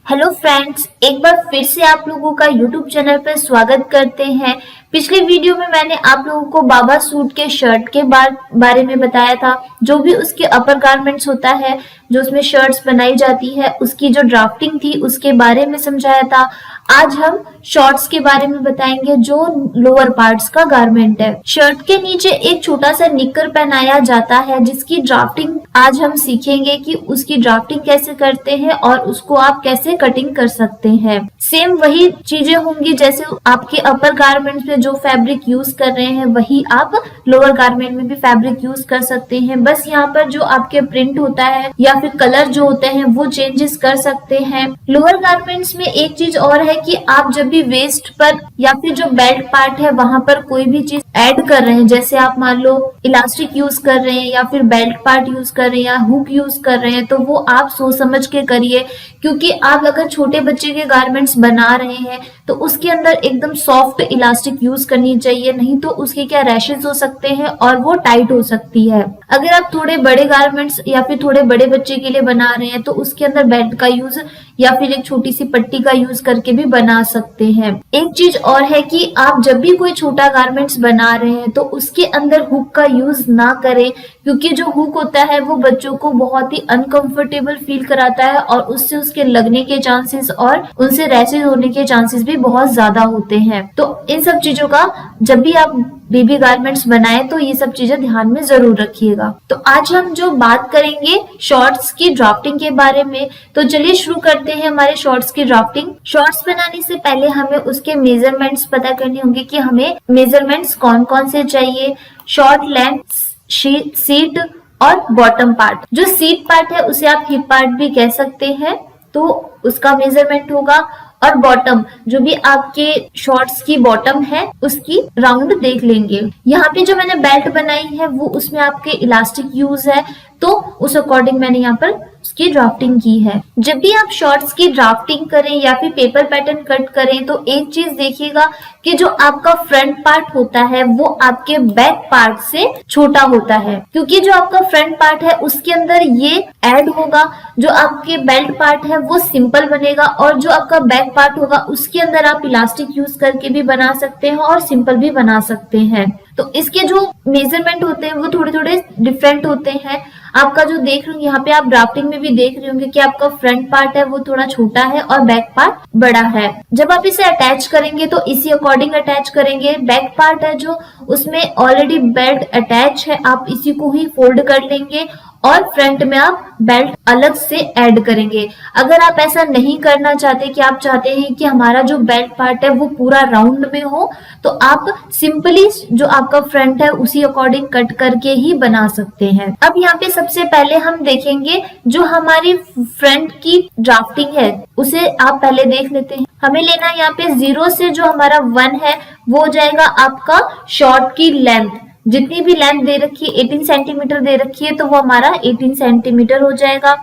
Hello friends, एक बार फिर से आप लोगों का यूट्यूब चैनल पर स्वागत करते हैं। पिछले वीडियो में मैंने आप लोगों को बाबा सूट के शर्ट के बारे में बताया था। जो भी उसके अपर गारमेंट्स होता है, जो उसमें शर्ट्स बनाई जाती है, उसकी जो ड्राफ्टिंग थी उसके बारे में समझाया था। आज हम शॉर्ट्स के बारे में बताएंगे, जो लोअर पार्ट्स का गारमेंट है। शर्ट के नीचे एक छोटा सा निक्कर पहनाया जाता है, जिसकी ड्राफ्टिंग आज हम सीखेंगे कि उसकी ड्राफ्टिंग कैसे करते हैं और उसको आप कैसे कटिंग कर सकते हैं। सेम वही चीजें होंगी जैसे आपके अपर गारमेंट्स में जो फैब्रिक यूज कर रहे हैं, वही आप लोअर गारमेंट में भी फैब्रिक यूज कर सकते हैं। बस यहाँ पर जो आपके प्रिंट होता है या फिर कलर जो होते हैं वो चेंजेस कर सकते हैं। लोअर गारमेंट्स में एक चीज और है कि आप जब भी वेस्ट पर या फिर जो बेल्ट पार्ट है वहां पर कोई भी चीज ऐड कर रहे हैं, जैसे आप मान लो इलास्टिक यूज कर रहे हैं या फिर बेल्ट पार्ट यूज कर रहे हैं या हुक यूज कर रहे हैं, तो वो आप सोच समझ के करिए। क्योंकि आप अगर छोटे बच्चे के गारमेंट्स बना रहे हैं तो उसके अंदर एकदम सॉफ्ट इलास्टिक यूज करनी चाहिए, नहीं तो उसके क्या रैशेस हो सकते हैं और वो टाइट हो सकती है। अगर आप थोड़े बड़े गारमेंट्स या फिर थोड़े बड़े बच्चे के लिए बना रहे हैं तो उसके अंदर बेल्ट का यूज या फिर एक छोटी सी पट्टी का यूज करके भी बना सकते हैं। एक चीज और है कि आप जब भी कोई छोटा गारमेंट्स बना रहे हैं तो उसके अंदर हुक का यूज ना करें, क्योंकि जो हुक होता है वो बच्चों को बहुत ही अनकंफर्टेबल फील कराता है और उससे उसके लगने के चांसेस और उनसे रैशेज होने के चांसेस भी बहुत ज्यादा होते हैं। तो इन सब चीजों का जब भी आप बेबी गारमेंट्स बनाएं तो ये सब चीजें ध्यान में जरूर रखिएगा। तो आज हम जो बात करेंगे शॉर्ट्स की ड्राफ्टिंग के बारे में, तो चलिए शुरू करते हैं हमारे शॉर्ट्स की ड्राफ्टिंग। शॉर्ट्स बनाने से पहले हमें उसके मेजरमेंट्स पता करने होंगे कि हमें मेजरमेंट्स कौन कौन से चाहिए। शॉर्ट लेंथ, सीट और बॉटम पार्ट। जो सीट पार्ट है उसे आप हिप पार्ट भी कह सकते हैं, तो उसका मेजरमेंट होगा। और बॉटम, जो भी आपके शॉर्ट्स की बॉटम है उसकी राउंड देख लेंगे। यहाँ पे जो मैंने बेल्ट बनाई है वो उसमें आपके इलास्टिक यूज है, तो उस अकॉर्डिंग मैंने यहाँ पर उसकी ड्राफ्टिंग की है। जब भी आप शॉर्ट्स की ड्राफ्टिंग करें या फिर पेपर पैटर्न कट करें तो एक चीज देखिएगा कि जो आपका फ्रंट पार्ट होता है वो आपके बैक पार्ट से छोटा होता है, क्योंकि जो आपका फ्रंट पार्ट है उसके अंदर ये ऐड होगा। जो आपके बेल्ट पार्ट है वो सिंपल बनेगा और जो आपका बैक पार्ट होगा उसके अंदर आप इलास्टिक यूज करके भी बना सकते हैं और सिंपल भी बना सकते हैं। तो इसके जो मेजरमेंट होते हैं वो थोड़े थोड़े डिफरेंट होते हैं। आपका जो देख रहे हो यहाँ पे आप ड्राफ्टिंग में भी देख रहे होंगे कि आपका फ्रंट पार्ट है वो थोड़ा छोटा है और बैक पार्ट बड़ा है। जब आप इसे अटैच करेंगे तो इसी अकॉर्डिंग अटैच करेंगे। बैक पार्ट है जो उसमें ऑलरेडी बेल्ट अटैच है, आप इसी को ही फोल्ड कर लेंगे और फ्रंट में आप बेल्ट अलग से ऐड करेंगे। अगर आप ऐसा नहीं करना चाहते कि आप चाहते हैं कि हमारा जो बेल्ट पार्ट है वो पूरा राउंड में हो, तो आप सिंपली जो आपका फ्रंट है उसी अकॉर्डिंग कट करके ही बना सकते हैं। अब यहाँ पे सबसे पहले हम देखेंगे जो हमारी फ्रंट की ड्राफ्टिंग है उसे आप पहले देख लेते हैं। हमें लेना यहाँ पे 0 से जो हमारा 1 है वो हो जाएगा आपका शॉर्ट की लेंथ। जितनी भी लेंथ दे रखी है 18 सेंटीमीटर दे रखी है तो वो हमारा 18 सेंटीमीटर हो जाएगा।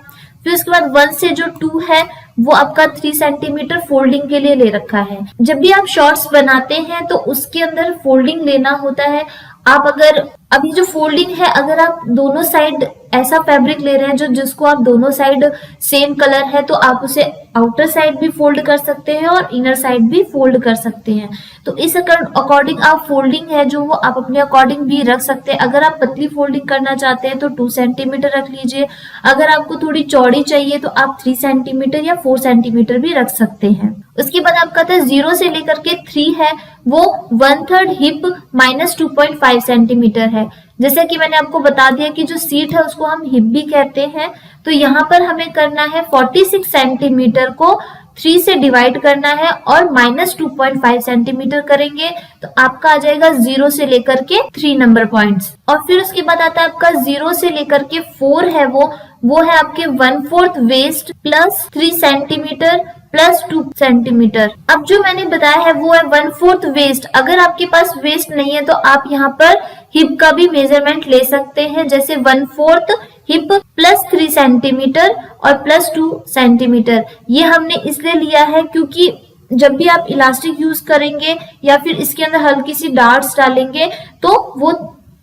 फिर उसके बाद 1 से जो 2 है वो आपका 3 सेंटीमीटर फोल्डिंग के लिए ले रखा है। जब भी आप शॉर्ट्स बनाते हैं तो उसके अंदर फोल्डिंग लेना होता है। आप अगर अभी जो फोल्डिंग है, अगर आप दोनों साइड ऐसा फैब्रिक ले रहे हैं जो जिसको आप दोनों साइड सेम कलर है तो आप उसे आउटर साइड भी फोल्ड कर सकते हैं और इनर साइड भी फोल्ड कर सकते हैं। तो इस अकॉर्डिंग आप फोल्डिंग है जो वो आप अपने अकॉर्डिंग भी रख सकते हैं। अगर आप पतली फोल्डिंग करना चाहते हैं तो 2 सेंटीमीटर रख लीजिए। अगर आपको थोड़ी चौड़ी चाहिए तो आप 3 सेंटीमीटर या 4 सेंटीमीटर भी रख सकते हैं। उसके बाद आपका था 0 से लेकर के 3 है वो 1/3 हिप माइनस 2.5 सेंटीमीटर है। जैसे कि मैंने आपको बता दिया कि जो सीट है उसको हम हिप भी कहते हैं। तो यहाँ पर हमें करना है 46 सेंटीमीटर को 3 से डिवाइड करना है और माइनस 2.5 सेंटीमीटर करेंगे तो आपका आ जाएगा 0 से लेकर के 3 नंबर पॉइंट्स। और फिर उसके बाद आता है आपका 0 से लेकर के 4 है वो है आपके 1/4 waist plus 3 centimetre plus 2 centimetre. अब जो मैंने बताया है वो है 1/4 वेस्ट। अगर आपके पास वेस्ट नहीं है तो आप यहाँ पर हिप का भी मेजरमेंट ले सकते हैं, जैसे 1/4 हिप प्लस 3 सेंटीमीटर और प्लस 2 सेंटीमीटर। ये हमने इसलिए लिया है क्योंकि जब भी आप इलास्टिक यूज करेंगे या फिर इसके अंदर हल्की सी डार्ट्स डालेंगे तो वो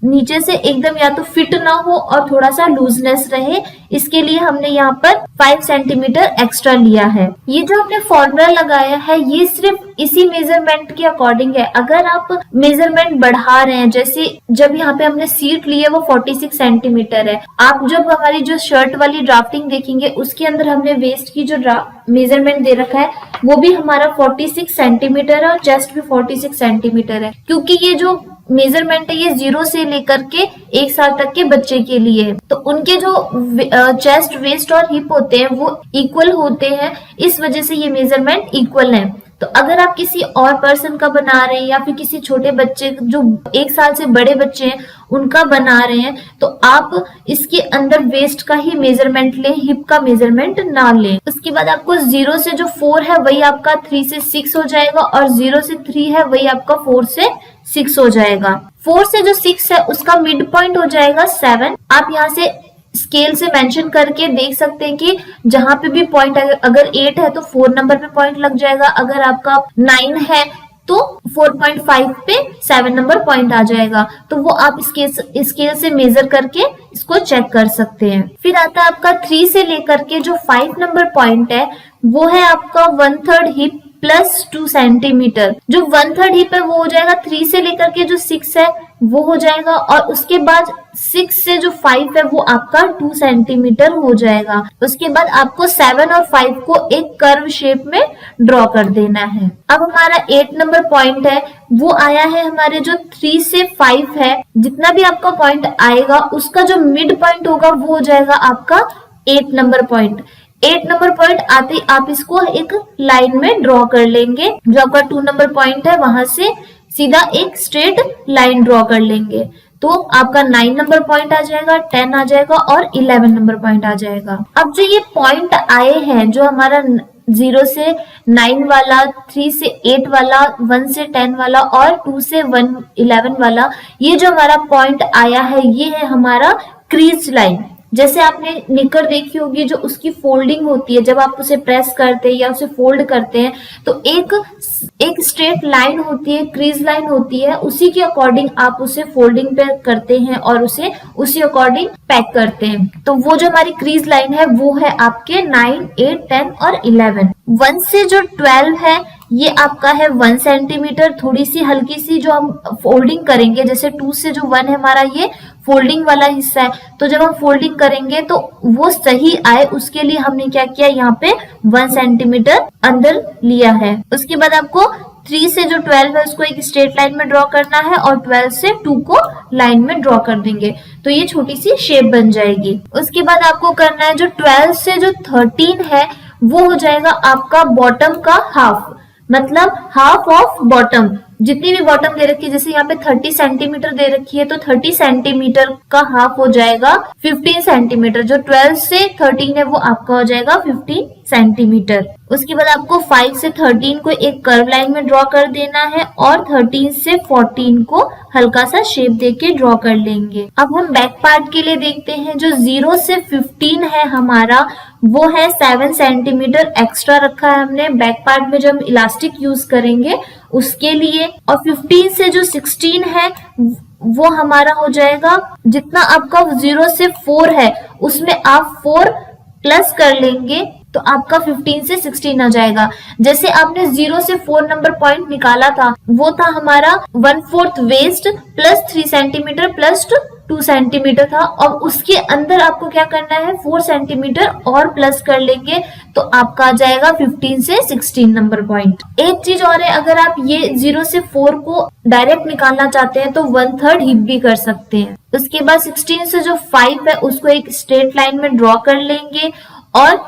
नीचे से एकदम या तो फिट ना हो और थोड़ा सा लूजनेस रहे, इसके लिए हमने यहाँ पर 5 सेंटीमीटर एक्स्ट्रा लिया है। ये जो हमने फॉर्मूला लगाया है ये सिर्फ इसी मेजरमेंट के अकॉर्डिंग है। अगर आप मेजरमेंट बढ़ा रहे हैं, जैसे जब यहाँ पे हमने सीट ली है वो 46 सेंटीमीटर है, आप जब हमारी जो शर्ट वाली ड्राफ्टिंग देखेंगे उसके अंदर हमने वेस्ट की जो मेजरमेंट दे रखा है वो भी हमारा 46 सेंटीमीटर है और चेस्ट भी 46 सेंटीमीटर है, क्योंकि ये जो मेजरमेंट है ये 0 से लेकर के 1 साल तक के बच्चे के लिए है। तो उनके जो चेस्ट, वेस्ट और हिप होते हैं वो इक्वल होते हैं, इस वजह से ये मेजरमेंट इक्वल है। तो अगर आप किसी और पर्सन का बना रहे हैं या फिर किसी छोटे बच्चे जो 1 साल से बड़े बच्चे हैं उनका बना रहे हैं, तो आप इसके अंदर वेस्ट का ही मेजरमेंट लें, हिप का मेजरमेंट ना लें। उसके बाद आपको 0 से जो 4 है वही आपका 3 से 6 हो जाएगा और 0 से 3 है वही आपका 4 से 6 हो जाएगा। 4 से जो 6 है उसका मिड पॉइंट हो जाएगा 7। आप यहाँ से स्केल से मेंशन करके देख सकते हैं कि जहां पे भी पॉइंट अगर 8 है तो 4 नंबर पे पॉइंट लग जाएगा, अगर आपका 9 है तो 4.5 पे 7 नंबर पॉइंट आ जाएगा। तो वो आप स्केल से मेजर करके इसको चेक कर सकते हैं। फिर आता है आपका 3 से लेकर के जो 5 नंबर पॉइंट है वो है आपका 1/3 हिप प्लस 2 सेंटीमीटर। जो 1/3 हिप है वो हो जाएगा 3 से लेकर के जो 6 है वो हो जाएगा, और उसके बाद 6 से जो 5 है वो आपका 2 सेंटीमीटर हो जाएगा। उसके बाद आपको 7 और 5 को एक कर्व शेप में ड्रॉ कर देना है। अब हमारा 8 नंबर पॉइंट है वो आया है हमारे जो 3 से 5 है, जितना भी आपका पॉइंट आएगा उसका जो मिड पॉइंट होगा वो हो जाएगा आपका 8 नंबर पॉइंट। 8 नंबर पॉइंट आते ही आप इसको एक लाइन में ड्रॉ कर लेंगे। जो आपका 2 नंबर पॉइंट है वहां से सीधा एक स्ट्रेट लाइन ड्रॉ कर लेंगे, तो आपका 9 नंबर पॉइंट आ जाएगा, 10 आ जाएगा और 11 नंबर पॉइंट आ जाएगा। अब जो ये पॉइंट आए हैं, जो हमारा 0 से 9 वाला, 3 से 8 वाला, 1 से 10 वाला और 2 से 11 वाला, ये जो हमारा पॉइंट आया है ये है हमारा क्रीज लाइन। जैसे आपने निकर देखी होगी, जो उसकी फोल्डिंग होती है, जब आप उसे प्रेस करते हैं या उसे फोल्ड करते हैं तो एक स्ट्रेट लाइन होती है, क्रीज लाइन होती है, उसी के अकॉर्डिंग आप उसे फोल्डिंग पे करते हैं और उसे उसी अकॉर्डिंग पैक करते हैं। तो वो जो हमारी क्रीज लाइन है वो है आपके 9, 8, 10 और 11। 1 से जो 12 है ये आपका है 1 सेंटीमीटर। थोड़ी सी हल्की सी जो हम फोल्डिंग करेंगे, जैसे 2 से जो 1 है हमारा ये फोल्डिंग वाला हिस्सा है, तो जब हम फोल्डिंग करेंगे तो वो सही आए उसके लिए हमने क्या किया, यहाँ पे 1 सेंटीमीटर अंदर लिया है। उसके बाद आपको 3 से जो 12 है उसको एक स्ट्रेट लाइन में ड्रॉ करना है और 12 से 2 को लाइन में ड्रॉ कर देंगे, तो ये छोटी सी शेप बन जाएगी। उसके बाद आपको करना है जो 12 से जो 13 है वो हो जाएगा आपका बॉटम का हाफ, मतलब हाफ ऑफ बॉटम। जितनी भी बॉटम दे रखी है, जैसे यहाँ पे 30 सेंटीमीटर दे रखी है तो 30 सेंटीमीटर का हाफ हो जाएगा 15 सेंटीमीटर। जो 12 से 13 है वो आपका हो जाएगा 15 सेंटीमीटर। उसके बाद आपको 5 से 13 को एक कर्व लाइन में ड्रॉ कर देना है और 13 से 14 को हल्का सा शेप देके ड्रॉ कर लेंगे। अब हम बैक पार्ट के लिए देखते हैं। जो 0 से 15 है हमारा वो है 7 सेंटीमीटर एक्स्ट्रा रखा है हमने बैक पार्ट में, जो हम इलास्टिक यूज करेंगे उसके लिए। और 15 से जो 16 है वो हमारा हो जाएगा, जितना आपका 0 से 4 है उसमें आप 4 प्लस कर लेंगे तो आपका 15 से 16 आ जाएगा। जैसे आपने 0 से 4 नंबर पॉइंट निकाला था वो था हमारा 1/4 waist plus 3 centimetre plus 2 centimetre था, और उसके अंदर आपको क्या करना है 4 सेंटीमीटर और प्लस कर लेंगे तो आपका आ जाएगा 15 से 16 नंबर पॉइंट। एक चीज और है, अगर आप ये 0 से 4 को डायरेक्ट निकालना चाहते हैं तो 1/3 हिप भी कर सकते हैं। उसके बाद 16 से जो 5 है उसको एक स्ट्रेट लाइन में ड्रॉ कर लेंगे और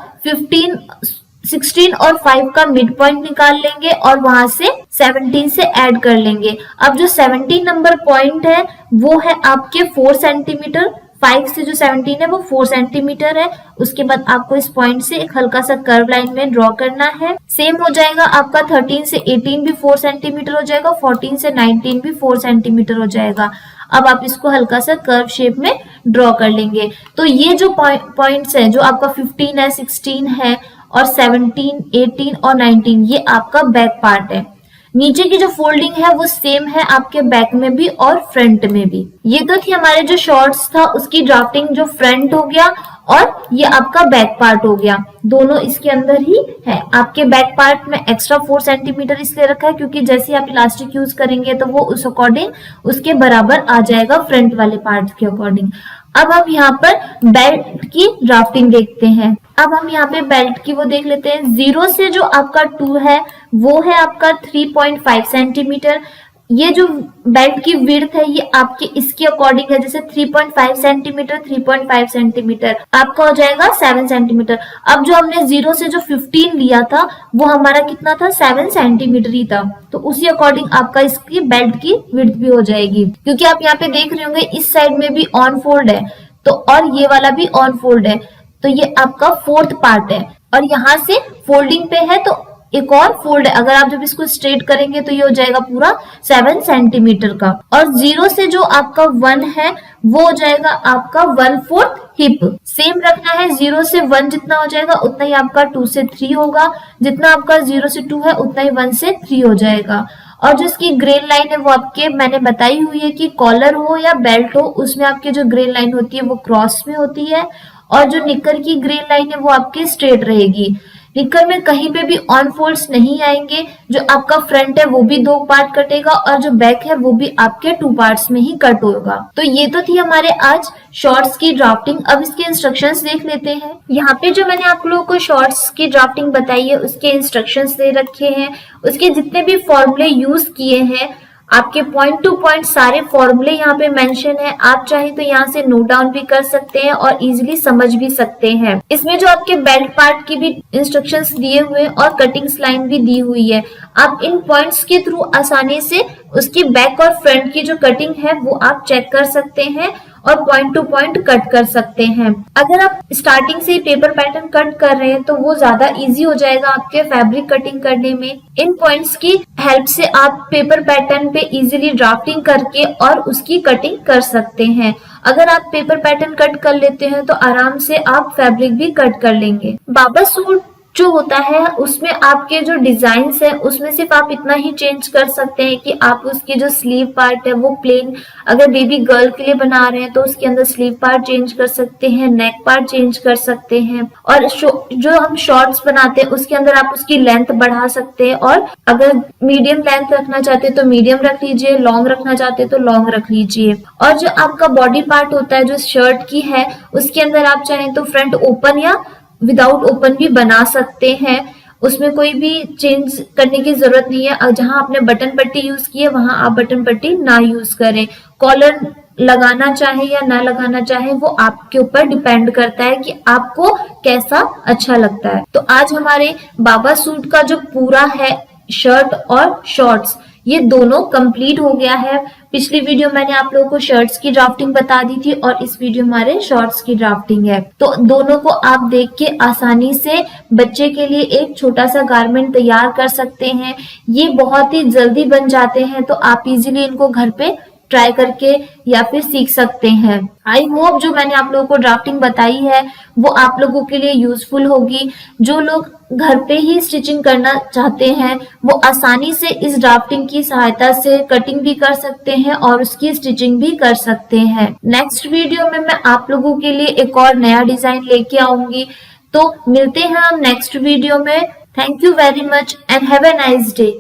16 और 5 का मिड पॉइंट निकाल लेंगे और वहां से 17 से ऐड कर लेंगे। अब जो 17 नंबर पॉइंट है वो है आपके 4 सेंटीमीटर। 5 से जो 17 है वो 4 सेंटीमीटर है। उसके बाद आपको इस पॉइंट से एक हल्का सा कर्व लाइन में ड्रॉ करना है। सेम हो जाएगा आपका 13 से 18 भी 4 सेंटीमीटर हो जाएगा, 14 से 19 भी 4 सेंटीमीटर हो जाएगा। अब आप इसको हल्का सा कर्व शेप में ड्रॉ कर लेंगे। तो ये जो पॉइंट्स है, जो आपका 15 है, 16 है और 17, 18 और 19, ये आपका बैक पार्ट है। नीचे की जो फोल्डिंग है वो सेम है आपके बैक में भी और फ्रंट में भी। ये तो थी हमारे जो शॉर्ट्स था उसकी ड्राफ्टिंग, जो फ्रंट हो गया और ये आपका बैक पार्ट हो गया, दोनों इसके अंदर ही है। आपके बैक पार्ट में एक्स्ट्रा 4 सेंटीमीटर इसलिए रखा है क्योंकि जैसे आप इलास्टिक यूज करेंगे तो वो उस अकॉर्डिंग उसके बराबर आ जाएगा फ्रंट वाले पार्ट के अकॉर्डिंग। अब हम यहाँ पर बेल्ट की ड्राफ्टिंग देखते हैं। अब हम यहाँ पे बेल्ट की वो देख लेते हैं। 0 से जो आपका 2 है वो है आपका 3.5 सेंटीमीटर। ये जो बेल्ट की विड्थ है ये आपके इसके अकॉर्डिंग है, जैसे 3.5 सेंटीमीटर 3.5 सेंटीमीटर आपका हो जाएगा 7 सेंटीमीटर। अब जो हमने 0 से जो 15 लिया था वो हमारा कितना था, 7 सेंटीमीटर ही था, तो उसी अकॉर्डिंग आपका इसकी बेल्ट की विड्थ भी हो जाएगी। क्योंकि आप यहाँ पे देख रहे होंगे इस साइड में भी ऑन फोल्ड है तो और ये वाला भी ऑन फोल्ड है, तो ये आपका 4th पार्ट है और यहाँ से फोल्डिंग पे है तो एक और फोल्ड है। अगर आप जब इसको स्ट्रेट करेंगे तो ये हो जाएगा पूरा 7 सेंटीमीटर का। और 0 से जो आपका 1 है वो हो जाएगा आपका 1/4 हिप। सेम रखना है, 0 से 1 जितना हो जाएगा उतना ही आपका 2 से 3 होगा, जितना आपका 0 से 2 है उतना ही 1 से 3 हो जाएगा। और जो इसकी ग्रेन लाइन है वो आपके मैंने बताई हुई है कि कॉलर हो या बेल्ट हो उसमें आपके जो ग्रेन लाइन होती है वो क्रॉस में होती है, और जो निकर की ग्रेन लाइन है वो आपकी स्ट्रेट रहेगी। निकर में कहीं पे भी ऑन फोल्ड्स नहीं आएंगे, जो आपका फ्रंट है वो भी 2 पार्ट कटेगा और जो बैक है वो भी आपके 2 पार्ट्स में ही कट होगा। तो ये तो थी हमारे आज शॉर्ट्स की ड्राफ्टिंग। अब इसके इंस्ट्रक्शंस देख लेते हैं। यहाँ पे जो मैंने आप लोगों को शॉर्ट्स की ड्राफ्टिंग बताई है उसके इंस्ट्रक्शंस दे रखे हैं, उसके जितने भी फॉर्मूले यूज किए हैं, आपके पॉइंट टू पॉइंट सारे फॉर्मूले यहाँ पे मेंशन है। आप चाहे तो यहाँ से नोट डाउन भी कर सकते हैं और इजीली समझ भी सकते हैं। इसमें जो आपके बेल्ट पार्ट की भी इंस्ट्रक्शंस दिए हुए और कटिंग्स लाइन भी दी हुई है। आप इन पॉइंट्स के थ्रू आसानी से उसकी बैक और फ्रंट की जो कटिंग है वो आप चेक कर सकते हैं और पॉइंट टू पॉइंट कट कर सकते हैं। अगर आप स्टार्टिंग से ही पेपर पैटर्न कट कर रहे हैं तो वो ज्यादा इजी हो जाएगा आपके फैब्रिक कटिंग करने में। इन पॉइंट्स की हेल्प से आप पेपर पैटर्न पे इजीली ड्राफ्टिंग करके और उसकी कटिंग कर सकते हैं। अगर आप पेपर पैटर्न कट कर लेते हैं तो आराम से आप फैब्रिक भी कट कर लेंगे। बाबा सूट जो होता है उसमें आपके जो डिजाइन्स है उसमें सिर्फ आप इतना ही चेंज कर सकते हैं कि आप उसकी जो स्लीव पार्ट है वो प्लेन, अगर बेबी गर्ल के लिए बना रहे हैं तो उसके अंदर स्लीव पार्ट चेंज कर सकते हैं, नेक पार्ट चेंज कर सकते हैं, और जो हम शॉर्ट्स बनाते हैं उसके अंदर आप उसकी लेंथ बढ़ा सकते हैं, और अगर मीडियम लेंथ रखना चाहते हैं तो मीडियम रख लीजिए, लॉन्ग रखना चाहते हैं तो लॉन्ग रख लीजिए। और जो आपका बॉडी पार्ट होता है जो शर्ट की है उसके अंदर आप चाहें तो फ्रंट ओपन या विदाउट ओपन भी बना सकते हैं, उसमें कोई भी चेंज करने की जरूरत नहीं है। जहां आपने बटन पट्टी यूज की है वहां आप बटन पट्टी ना यूज करें। कॉलर लगाना चाहे या ना लगाना चाहे वो आपके ऊपर डिपेंड करता है कि आपको कैसा अच्छा लगता है। तो आज हमारे बाबा सूट का जो पूरा है शर्ट और शॉर्ट्स ये दोनों कंप्लीट हो गया है। पिछली वीडियो मैंने आप लोगों को शर्ट्स की ड्राफ्टिंग बता दी थी और इस वीडियो हमारे शॉर्ट्स की ड्राफ्टिंग है। तो दोनों को आप देख के आसानी से बच्चे के लिए एक छोटा सा गारमेंट तैयार कर सकते हैं। ये बहुत ही जल्दी बन जाते हैं, तो आप इजीली इनको घर पे ट्राई करके या फिर सीख सकते हैं। आई होप जो मैंने आप लोगों को ड्राफ्टिंग बताई है वो आप लोगों के लिए यूजफुल होगी। जो लोग घर पे ही स्टिचिंग करना चाहते हैं वो आसानी से इस ड्राफ्टिंग की सहायता से कटिंग भी कर सकते हैं और उसकी स्टिचिंग भी कर सकते हैं। नेक्स्ट वीडियो में मैं आप लोगों के लिए एक और नया डिजाइन लेके आऊंगी। तो मिलते हैं हम नेक्स्ट वीडियो में। Thank you very much and have a nice day.